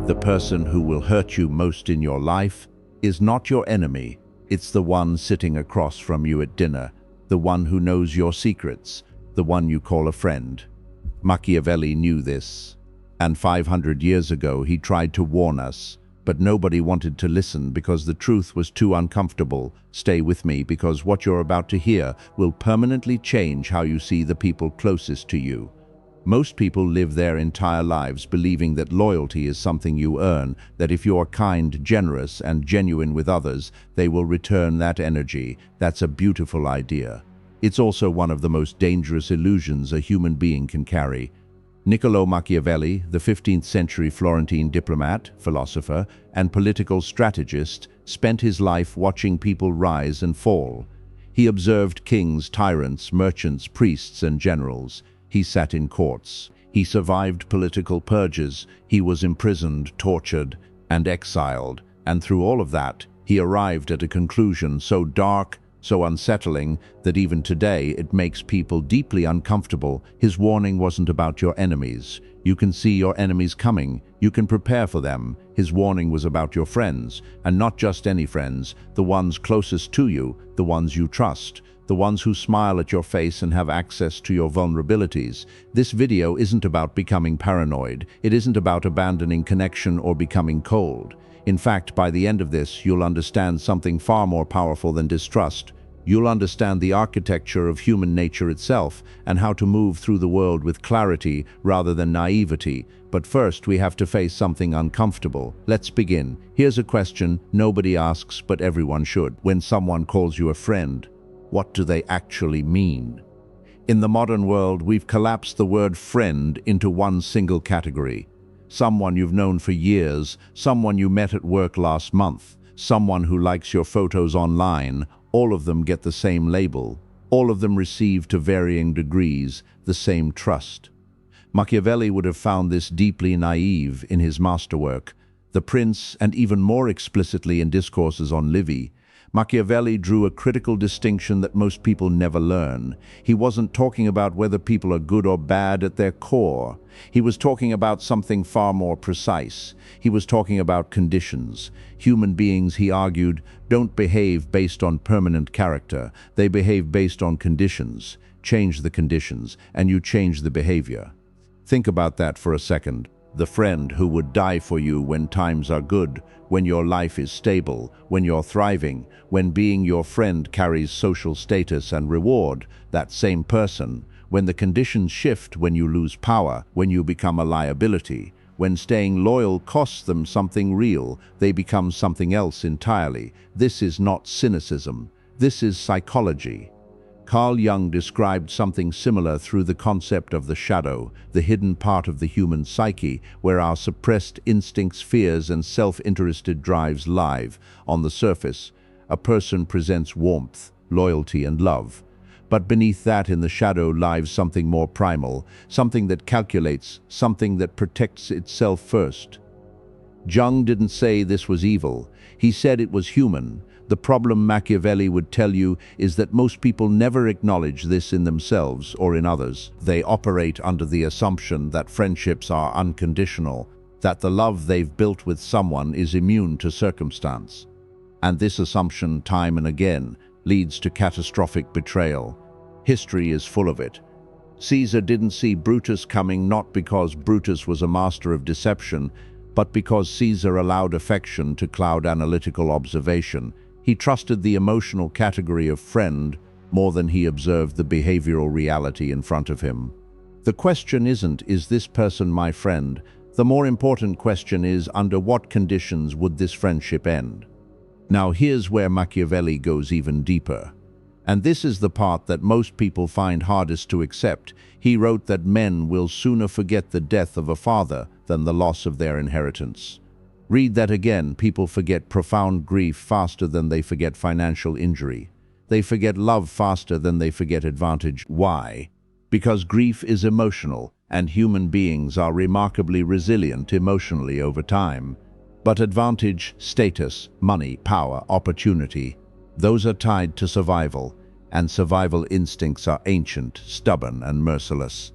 The person who will hurt you most in your life is not your enemy. It's the one sitting across from you at dinner, the one who knows your secrets, the one you call a friend. Machiavelli knew this, and 500 years ago he tried to warn us, but nobody wanted to listen because the truth was too uncomfortable. Stay with me, because what you're about to hear will permanently change how you see the people closest to you. Most people live their entire lives believing that loyalty is something you earn, that if you are kind, generous, and genuine with others, they will return that energy. That's a beautiful idea. It's also one of the most dangerous illusions a human being can carry. Niccolò Machiavelli, the 15th century Florentine diplomat, philosopher, and political strategist, spent his life watching people rise and fall. He observed kings, tyrants, merchants, priests, and generals. He sat in courts. He survived political purges. He was imprisoned, tortured, and exiled. And through all of that, he arrived at a conclusion so dark, so unsettling, that even today it makes people deeply uncomfortable. His warning wasn't about your enemies. You can see your enemies coming. You can prepare for them. His warning was about your friends, and not just any friends, the ones closest to you, the ones you trust, the ones who smile at your face and have access to your vulnerabilities. This video isn't about becoming paranoid. It isn't about abandoning connection or becoming cold. In fact, by the end of this, you'll understand something far more powerful than distrust. You'll understand the architecture of human nature itself and how to move through the world with clarity rather than naivety. But first, we have to face something uncomfortable. Let's begin. Here's a question nobody asks, but everyone should. When someone calls you a friend, what do they actually mean? In the modern world, we've collapsed the word friend into one single category. Someone you've known for years, someone you met at work last month, someone who likes your photos online. All of them get the same label. All of them receive, to varying degrees, the same trust. Machiavelli would have found this deeply naive in his masterwork, The Prince, and even more explicitly in Discourses on Livy. Machiavelli drew a critical distinction that most people never learn. He wasn't talking about whether people are good or bad at their core. He was talking about something far more precise. He was talking about conditions. Human beings, he argued, don't behave based on permanent character. They behave based on conditions. Change the conditions, and you change the behavior. Think about that for a second. The friend who would die for you when times are good, when your life is stable, when you're thriving, when being your friend carries social status and reward, that same person, when the conditions shift, when you lose power, when you become a liability, when staying loyal costs them something real, they become something else entirely. This is not cynicism. This is psychology. Carl Jung described something similar through the concept of the shadow, the hidden part of the human psyche, where our suppressed instincts, fears, and self-interested drives live. On the surface, a person presents warmth, loyalty, and love. But beneath that, in the shadow, lies something more primal, something that calculates, something that protects itself first. Jung didn't say this was evil. He said it was human. The problem, Machiavelli would tell you, is that most people never acknowledge this in themselves or in others. They operate under the assumption that friendships are unconditional, that the love they've built with someone is immune to circumstance. And this assumption, time and again, leads to catastrophic betrayal. History is full of it. Caesar didn't see Brutus coming, not because Brutus was a master of deception, but because Caesar allowed affection to cloud analytical observation. He trusted the emotional category of friend more than he observed the behavioral reality in front of him. The question isn't, is this person my friend? The more important question is, under what conditions would this friendship end? Now here's where Machiavelli goes even deeper. And this is the part that most people find hardest to accept. He wrote that men will sooner forget the death of a father than the loss of their inheritance. Read that again. People forget profound grief faster than they forget financial injury. They forget love faster than they forget advantage. Why? Because grief is emotional, and human beings are remarkably resilient emotionally over time. But advantage, status, money, power, opportunity, those are tied to survival, and survival instincts are ancient, stubborn, and merciless.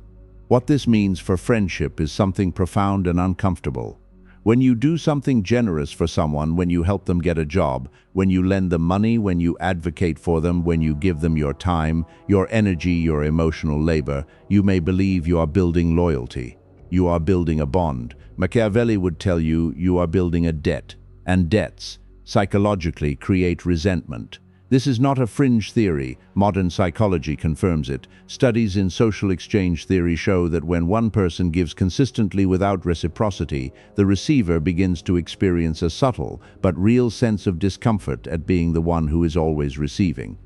What this means for friendship is something profound and uncomfortable. When you do something generous for someone, when you help them get a job, when you lend them money, when you advocate for them, when you give them your time, your energy, your emotional labor, you may believe you are building loyalty. You are building a bond. Machiavelli would tell you you are building a debt, and debts, psychologically, create resentment. This is not a fringe theory. Modern psychology confirms it. Studies in social exchange theory show that when one person gives consistently without reciprocity, the receiver begins to experience a subtle but real sense of discomfort at being the one who is always receiving.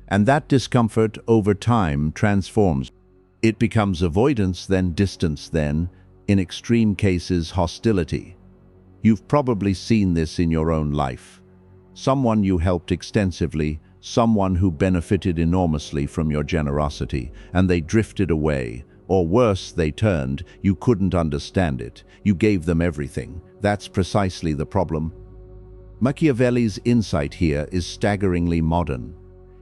And that discomfort, over time, transforms. It becomes avoidance, then distance, then, in extreme cases, hostility. You've probably seen this in your own life. Someone you helped extensively, someone who benefited enormously from your generosity, and they drifted away. Or worse, they turned. You couldn't understand it. You gave them everything. That's precisely the problem. Machiavelli's insight here is staggeringly modern.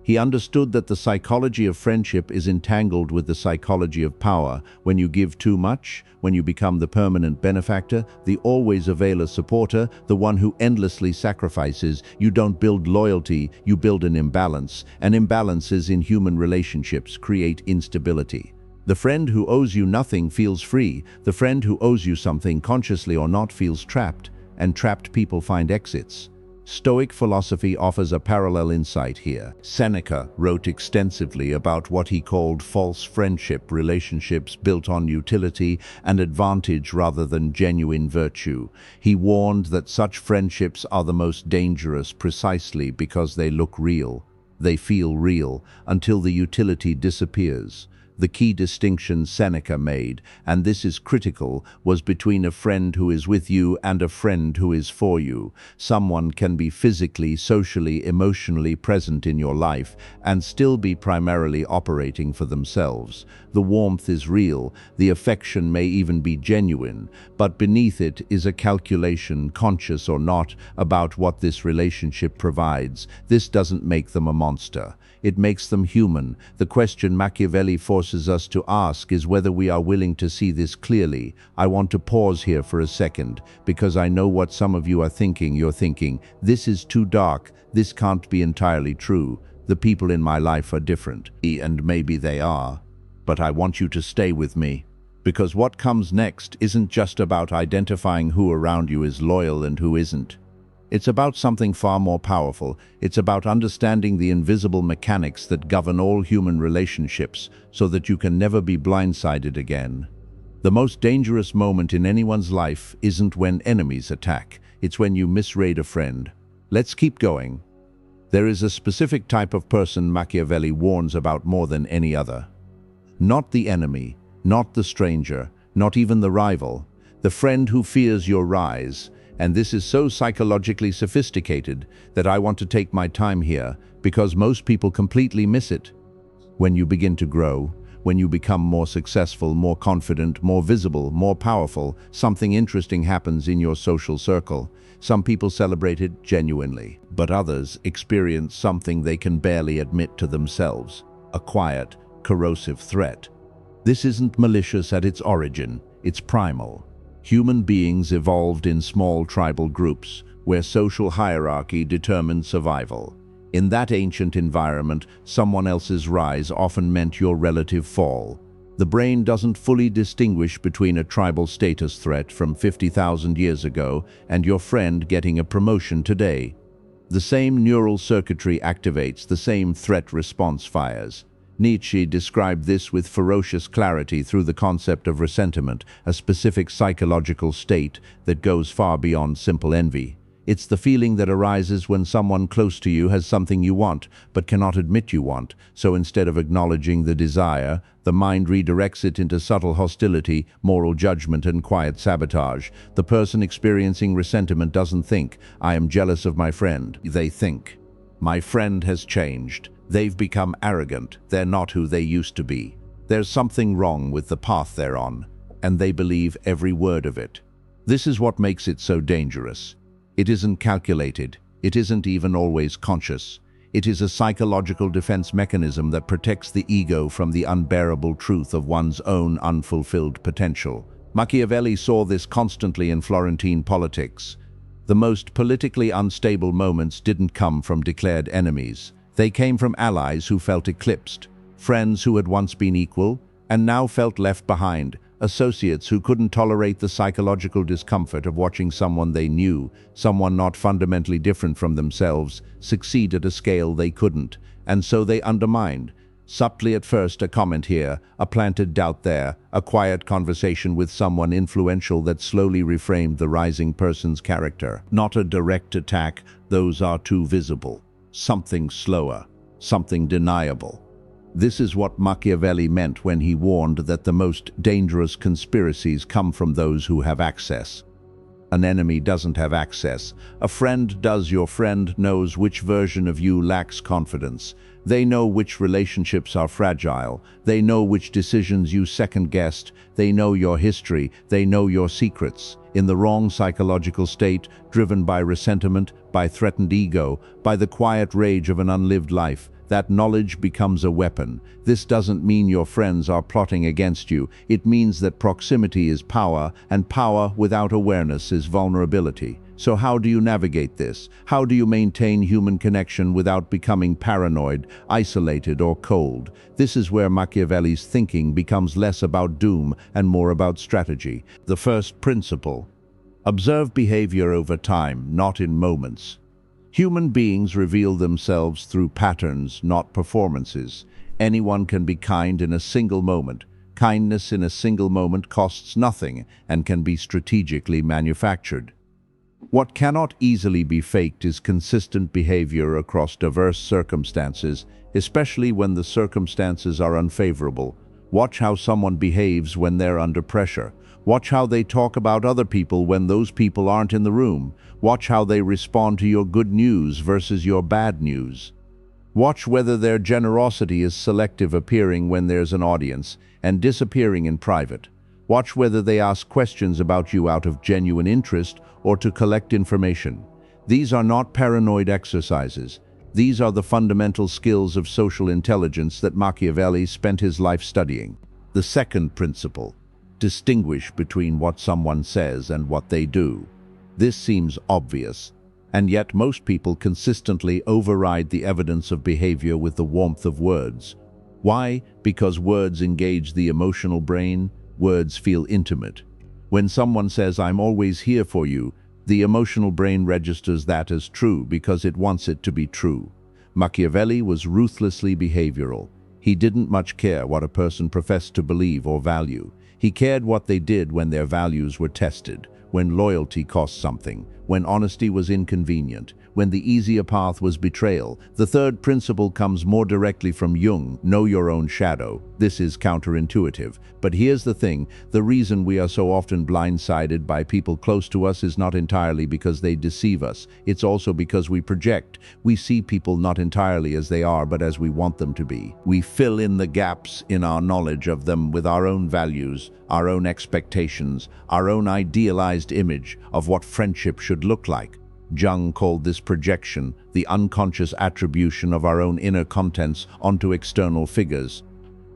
He understood that the psychology of friendship is entangled with the psychology of power. When you give too much, when you become the permanent benefactor, the always availer supporter, the one who endlessly sacrifices, you don't build loyalty, you build an imbalance. And imbalances in human relationships create instability. The friend who owes you nothing feels free. The friend who owes you something, consciously or not, feels trapped. And trapped people find exits. Stoic philosophy offers a parallel insight here. Seneca wrote extensively about what he called false friendship, relationships built on utility and advantage rather than genuine virtue. He warned that such friendships are the most dangerous precisely because they look real, they feel real, until the utility disappears. The key distinction Seneca made, and this is critical, was between a friend who is with you and a friend who is for you. Someone can be physically, socially, emotionally present in your life and still be primarily operating for themselves. The warmth is real, the affection may even be genuine, but beneath it is a calculation, conscious or not, about what this relationship provides. This doesn't make them a monster. It makes them human. The question Machiavelli forces us to ask is whether we are willing to see this clearly. I want to pause here for a second, because I know what some of you are thinking. You're thinking, this is too dark, this can't be entirely true. The people in my life are different, and maybe they are. But I want you to stay with me, because what comes next isn't just about identifying who around you is loyal and who isn't. It's about something far more powerful. It's about understanding the invisible mechanics that govern all human relationships so that you can never be blindsided again. The most dangerous moment in anyone's life isn't when enemies attack. It's when you misread a friend. Let's keep going. There is a specific type of person Machiavelli warns about more than any other. Not the enemy, not the stranger, not even the rival. The friend who fears your rise. And this is so psychologically sophisticated that I want to take my time here because most people completely miss it. When you begin to grow, when you become more successful, more confident, more visible, more powerful, something interesting happens in your social circle. Some people celebrate it genuinely, but others experience something they can barely admit to themselves, a quiet, corrosive threat. This isn't malicious at its origin, it's primal. Human beings evolved in small tribal groups where social hierarchy determined survival. In that ancient environment, someone else's rise often meant your relative fall. The brain doesn't fully distinguish between a tribal status threat from 50,000 years ago and your friend getting a promotion today. The same neural circuitry activates, the same threat response fires. Nietzsche described this with ferocious clarity through the concept of ressentiment, a specific psychological state that goes far beyond simple envy. It's the feeling that arises when someone close to you has something you want, but cannot admit you want. So instead of acknowledging the desire, the mind redirects it into subtle hostility, moral judgment, and quiet sabotage. The person experiencing resentment doesn't think, I am jealous of my friend. They think, my friend has changed. They've become arrogant. They're not who they used to be. There's something wrong with the path they're on, and they believe every word of it. This is what makes it so dangerous. It isn't calculated. It isn't even always conscious. It is a psychological defense mechanism that protects the ego from the unbearable truth of one's own unfulfilled potential. Machiavelli saw this constantly in Florentine politics. The most politically unstable moments didn't come from declared enemies. They came from allies who felt eclipsed, friends who had once been equal and now felt left behind, associates who couldn't tolerate the psychological discomfort of watching someone they knew, someone not fundamentally different from themselves, succeed at a scale they couldn't, and so they undermined. Subtly at first, a comment here, a planted doubt there, a quiet conversation with someone influential that slowly reframed the rising person's character. Not a direct attack, those are too visible. Something slower, something deniable. This is what Machiavelli meant when he warned that the most dangerous conspiracies come from those who have access. An enemy doesn't have access. A friend does. Your friend knows which version of you lacks confidence. They know which relationships are fragile. They know which decisions you second-guessed. They know your history. They know your secrets. In the wrong psychological state, driven by resentment, by threatened ego, by the quiet rage of an unlived life, that knowledge becomes a weapon. This doesn't mean your friends are plotting against you. It means that proximity is power, and power without awareness is vulnerability. So how do you navigate this? How do you maintain human connection without becoming paranoid, isolated, or cold? This is where Machiavelli's thinking becomes less about doom and more about strategy. The first principle: observe behavior over time, not in moments. Human beings reveal themselves through patterns, not performances. Anyone can be kind in a single moment. Kindness in a single moment costs nothing and can be strategically manufactured. What cannot easily be faked is consistent behavior across diverse circumstances, especially when the circumstances are unfavorable. Watch how someone behaves when they're under pressure. Watch how they talk about other people when those people aren't in the room. Watch how they respond to your good news versus your bad news. Watch whether their generosity is selective, appearing when there's an audience and disappearing in private. Watch whether they ask questions about you out of genuine interest or to collect information. These are not paranoid exercises. These are the fundamental skills of social intelligence that Machiavelli spent his life studying. The second principle: distinguish between what someone says and what they do. This seems obvious, and yet most people consistently override the evidence of behavior with the warmth of words. Why? Because words engage the emotional brain. Words feel intimate. When someone says, "I'm always here for you," the emotional brain registers that as true because it wants it to be true. Machiavelli was ruthlessly behavioral. He didn't much care what a person professed to believe or value. He cared what they did when their values were tested, when loyalty cost something, when honesty was inconvenient, when the easier path was betrayal. The third principle comes more directly from Jung: know your own shadow. This is counterintuitive, but here's the thing: the reason we are so often blindsided by people close to us is not entirely because they deceive us. It's also because we project. We see people not entirely as they are, but as we want them to be. We fill in the gaps in our knowledge of them with our own values, our own expectations, our own idealized image of what friendship should look like. Jung called this projection the unconscious attribution of our own inner contents onto external figures.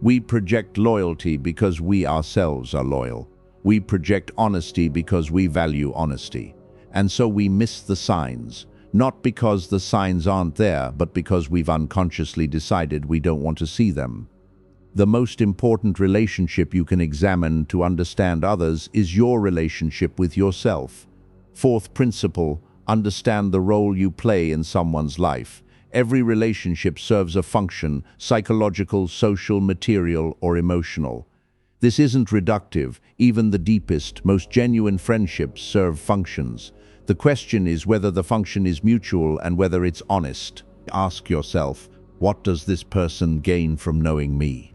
We project loyalty because we ourselves are loyal. We project honesty because we value honesty. And so we miss the signs, not because the signs aren't there, but because we've unconsciously decided we don't want to see them. The most important relationship you can examine to understand others is your relationship with yourself. Fourth principle: understand the role you play in someone's life. Every relationship serves a function: psychological, social, material, or emotional. This isn't reductive. Even the deepest, most genuine friendships serve functions. The question is whether the function is mutual and whether it's honest. Ask yourself, what does this person gain from knowing me?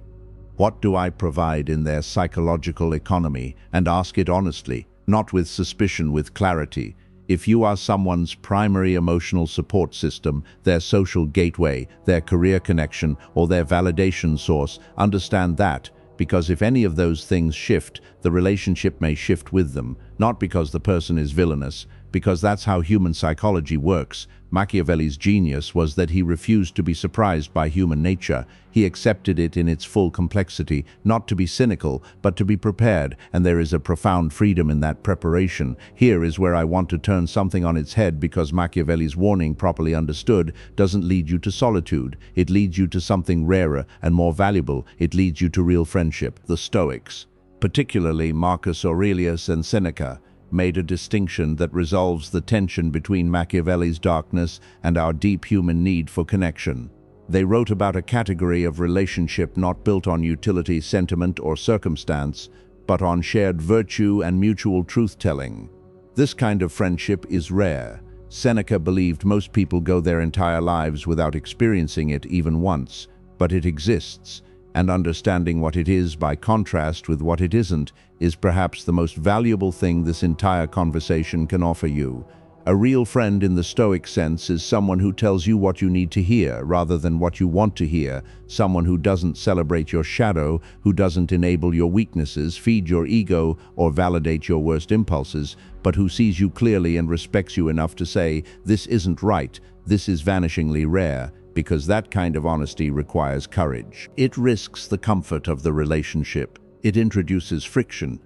What do I provide in their psychological economy? And ask it honestly, not with suspicion, with clarity. If you are someone's primary emotional support system, their social gateway, their career connection, or their validation source, understand that, because if any of those things shift, the relationship may shift with them. not because the person is villainous, because that's how human psychology works. Machiavelli's genius was that he refused to be surprised by human nature. He accepted it in its full complexity, not to be cynical, but to be prepared, and there is a profound freedom in that preparation. Here is where I want to turn something on its head, because Machiavelli's warning, properly understood, doesn't lead you to solitude. It leads you to something rarer and more valuable. It leads you to real friendship. The Stoics, particularly Marcus Aurelius and Seneca, made a distinction that resolves the tension between Machiavelli's darkness and our deep human need for connection. They wrote about a category of relationship not built on utility, sentiment, or circumstance, but on shared virtue and mutual truth-telling. This kind of friendship is rare. Seneca believed most people go their entire lives without experiencing it even once, but it exists, and understanding what it is by contrast with what it isn't is perhaps the most valuable thing this entire conversation can offer you. A real friend in the Stoic sense is someone who tells you what you need to hear rather than what you want to hear, someone who doesn't celebrate your shadow, who doesn't enable your weaknesses, feed your ego, or validate your worst impulses, but who sees you clearly and respects you enough to say, "This isn't right, this is vanishingly rare," because that kind of honesty requires courage. It risks the comfort of the relationship. It introduces friction.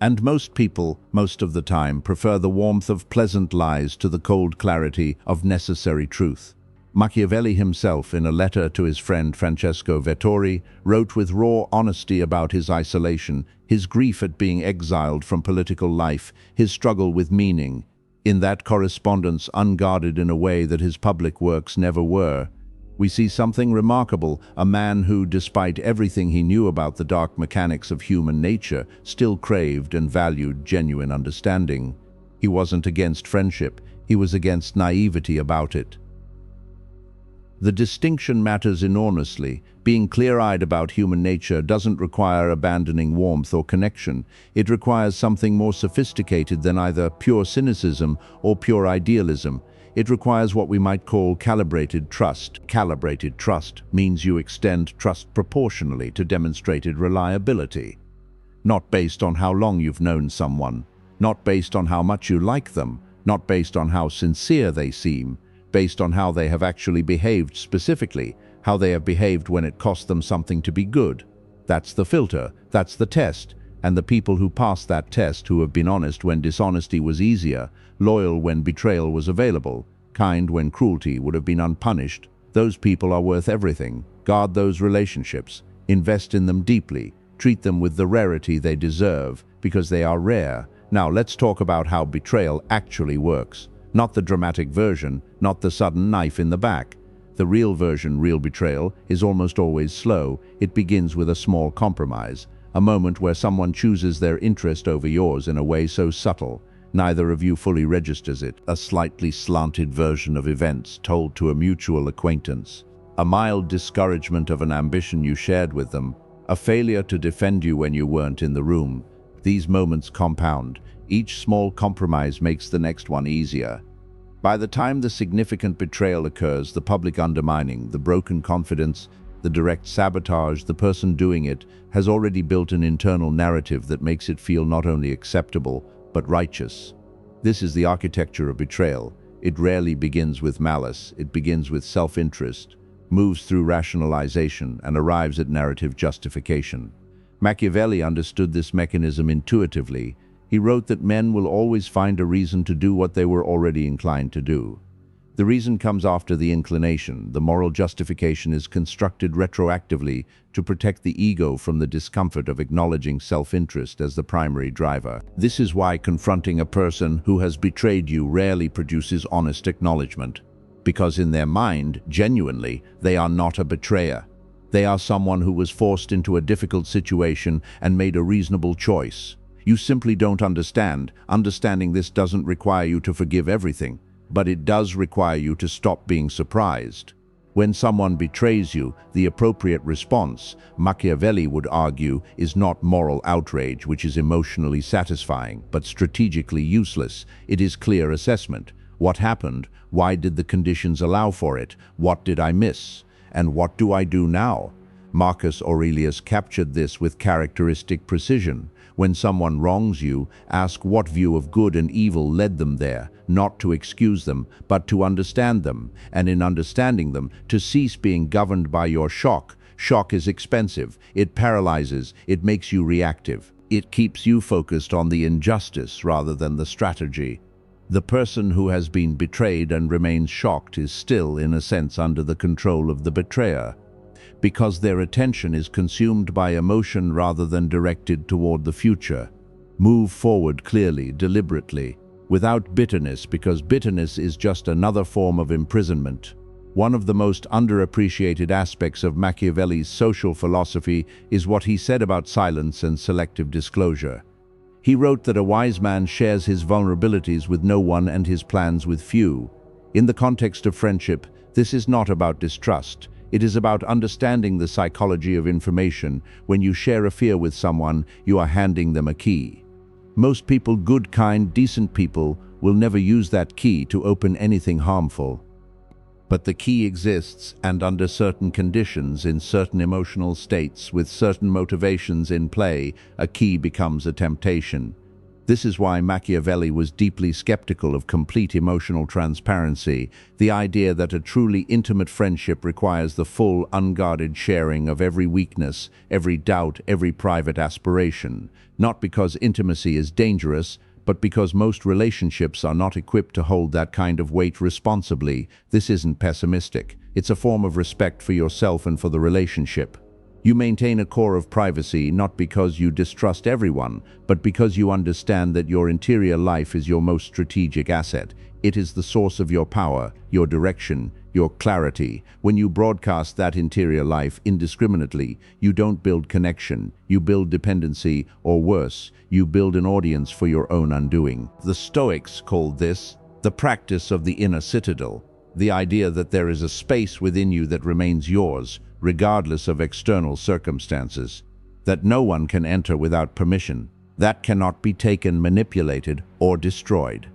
And most people, most of the time, prefer the warmth of pleasant lies to the cold clarity of necessary truth. Machiavelli himself, in a letter to his friend Francesco Vettori, wrote with raw honesty about his isolation, his grief at being exiled from political life, his struggle with meaning. In that correspondence, unguarded in a way that his public works never were, we see something remarkable, a man who, despite everything he knew about the dark mechanics of human nature, still craved and valued genuine understanding. He wasn't against friendship, he was against naivety about it. The distinction matters enormously. Being clear-eyed about human nature doesn't require abandoning warmth or connection. It requires something more sophisticated than either pure cynicism or pure idealism. It requires what we might call calibrated trust. Calibrated trust means you extend trust proportionally to demonstrated reliability. Not based on how long you've known someone, not based on how much you like them, not based on how sincere they seem, based on how they have actually behaved specifically, how they have behaved when it cost them something to be good. That's the filter, that's the test, and the people who pass that test, who have been honest when dishonesty was easier, loyal when betrayal was available, kind when cruelty would have been unpunished, those people are worth everything. Guard those relationships, invest in them deeply, treat them with the rarity they deserve, because they are rare. Now let's talk about how betrayal actually works. Not the dramatic version, not the sudden knife in the back. The real version, real betrayal, is almost always slow. It begins with a small compromise, a moment where someone chooses their interest over yours in a way so subtle, neither of you fully registers it. A slightly slanted version of events told to a mutual acquaintance. A mild discouragement of an ambition you shared with them. A failure to defend you when you weren't in the room. These moments compound. Each small compromise makes the next one easier. By the time the significant betrayal occurs, the public undermining, the broken confidence, the direct sabotage, the person doing it has already built an internal narrative that makes it feel not only acceptable, but righteous. This is the architecture of betrayal. It rarely begins with malice, it begins with self-interest, moves through rationalization, and arrives at narrative justification. Machiavelli understood this mechanism intuitively. He wrote that men will always find a reason to do what they were already inclined to do. The reason comes after the inclination. The moral justification is constructed retroactively to protect the ego from the discomfort of acknowledging self-interest as the primary driver. This is why confronting a person who has betrayed you rarely produces honest acknowledgement. Because in their mind, genuinely, they are not a betrayer. They are someone who was forced into a difficult situation and made a reasonable choice. You simply don't understand. Understanding this doesn't require you to forgive everything, but it does require you to stop being surprised. When someone betrays you, the appropriate response, Machiavelli would argue, is not moral outrage, which is emotionally satisfying, but strategically useless. It is clear assessment. What happened? Why did the conditions allow for it? What did I miss? And what do I do now? Marcus Aurelius captured this with characteristic precision. When someone wrongs you, ask what view of good and evil led them there, not to excuse them, but to understand them, and in understanding them, to cease being governed by your shock. Shock is expensive, it paralyzes, it makes you reactive. It keeps you focused on the injustice rather than the strategy. The person who has been betrayed and remains shocked is still, in a sense, under the control of the betrayer, because their attention is consumed by emotion rather than directed toward the future. Move forward clearly, deliberately, without bitterness, because bitterness is just another form of imprisonment. One of the most underappreciated aspects of Machiavelli's social philosophy is what he said about silence and selective disclosure. He wrote that a wise man shares his vulnerabilities with no one and his plans with few. In the context of friendship, this is not about distrust. It is about understanding the psychology of information. When you share a fear with someone, you are handing them a key. Most people, good, kind, decent people, will never use that key to open anything harmful. But the key exists, and under certain conditions, in certain emotional states, with certain motivations in play, a key becomes a temptation. This is why Machiavelli was deeply skeptical of complete emotional transparency, the idea that a truly intimate friendship requires the full, unguarded sharing of every weakness, every doubt, every private aspiration. Not because intimacy is dangerous, but because most relationships are not equipped to hold that kind of weight responsibly. This isn't pessimistic. It's a form of respect for yourself and for the relationship. You maintain a core of privacy not because you distrust everyone, but because you understand that your interior life is your most strategic asset. It is the source of your power, your direction, your clarity. When you broadcast that interior life indiscriminately, you don't build connection, you build dependency, or worse, you build an audience for your own undoing. The Stoics called this the practice of the inner citadel, the idea that there is a space within you that remains yours, regardless of external circumstances, that no one can enter without permission, that cannot be taken, manipulated, or destroyed.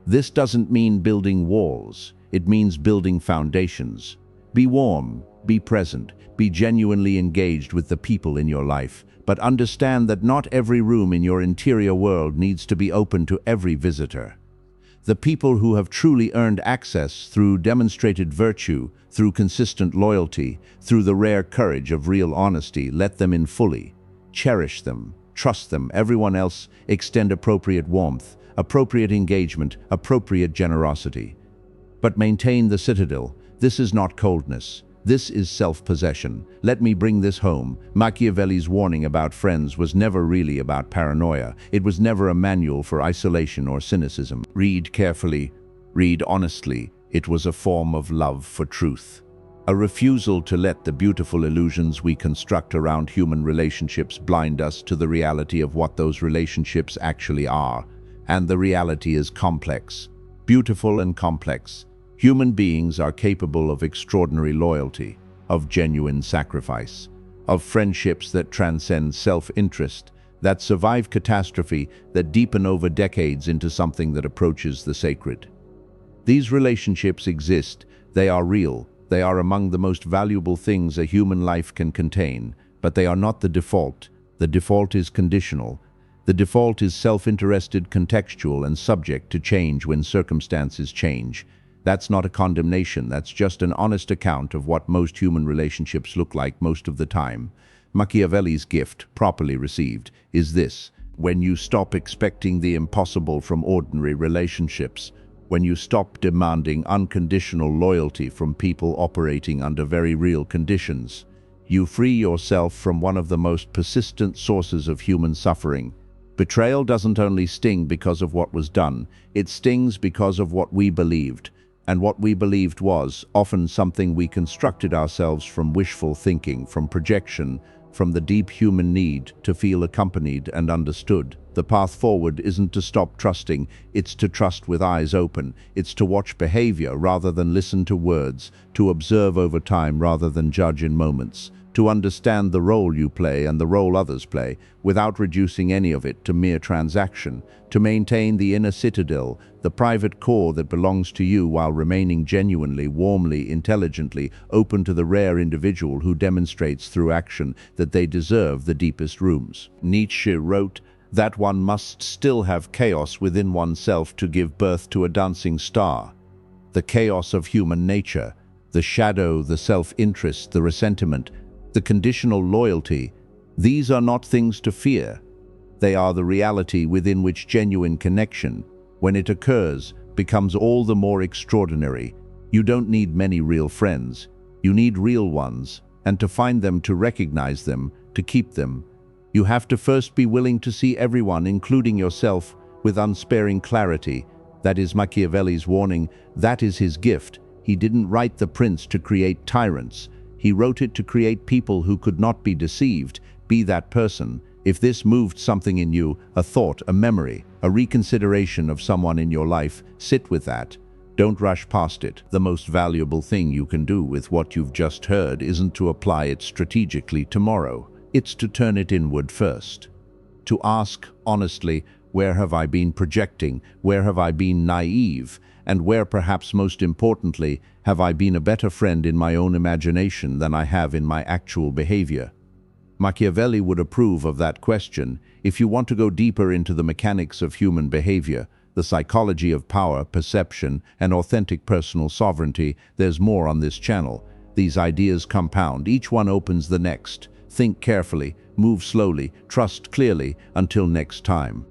This doesn't mean building walls, it means building foundations. Be warm, be present, be genuinely engaged with the people in your life, but understand that not every room in your interior world needs to be open to every visitor. The people who have truly earned access through demonstrated virtue, through consistent loyalty, through the rare courage of real honesty, let them in fully. Cherish them, trust them. Everyone else, extend appropriate warmth, appropriate engagement, appropriate generosity. But maintain the citadel. This is not coldness. This is self-possession. Let me bring this home. Machiavelli's warning about friends was never really about paranoia. It was never a manual for isolation or cynicism. Read carefully, read honestly. It was a form of love for truth. A refusal to let the beautiful illusions we construct around human relationships blind us to the reality of what those relationships actually are. And the reality is complex, beautiful and complex. Human beings are capable of extraordinary loyalty, of genuine sacrifice, of friendships that transcend self-interest, that survive catastrophe, that deepen over decades into something that approaches the sacred. These relationships exist, they are real, they are among the most valuable things a human life can contain, but they are not the default. The default is conditional. The default is self-interested, contextual, and subject to change when circumstances change. That's not a condemnation, that's just an honest account of what most human relationships look like most of the time. Machiavelli's gift, properly received, is this: when you stop expecting the impossible from ordinary relationships, when you stop demanding unconditional loyalty from people operating under very real conditions, you free yourself from one of the most persistent sources of human suffering. Betrayal doesn't only sting because of what was done, it stings because of what we believed. And what we believed was often something we constructed ourselves from wishful thinking, from projection, from the deep human need to feel accompanied and understood. The path forward isn't to stop trusting, it's to trust with eyes open. It's to watch behavior rather than listen to words, to observe over time rather than judge in moments, to understand the role you play and the role others play, without reducing any of it to mere transaction, to maintain the inner citadel, the private core that belongs to you while remaining genuinely, warmly, intelligently open to the rare individual who demonstrates through action that they deserve the deepest rooms. Nietzsche wrote that one must still have chaos within oneself to give birth to a dancing star. The chaos of human nature, the shadow, the self-interest, the resentment, the conditional loyalty, these are not things to fear. They are the reality within which genuine connection, when it occurs, becomes all the more extraordinary. You don't need many real friends. You need real ones, and to find them, to recognize them, to keep them, you have to first be willing to see everyone, including yourself, with unsparing clarity. That is Machiavelli's warning. That is his gift. He didn't write The Prince to create tyrants. He wrote it to create people who could not be deceived. Be that person. If this moved something in you, a thought, a memory, a reconsideration of someone in your life, sit with that. Don't rush past it. The most valuable thing you can do with what you've just heard isn't to apply it strategically tomorrow. It's to turn it inward first. To ask honestly, where have I been projecting? Where have I been naive? And where, perhaps most importantly, have I been a better friend in my own imagination than I have in my actual behavior? Machiavelli would approve of that question. If you want to go deeper into the mechanics of human behavior, the psychology of power, perception, and authentic personal sovereignty, there's more on this channel. These ideas compound. Each one opens the next. Think carefully, move slowly, trust clearly. Until next time.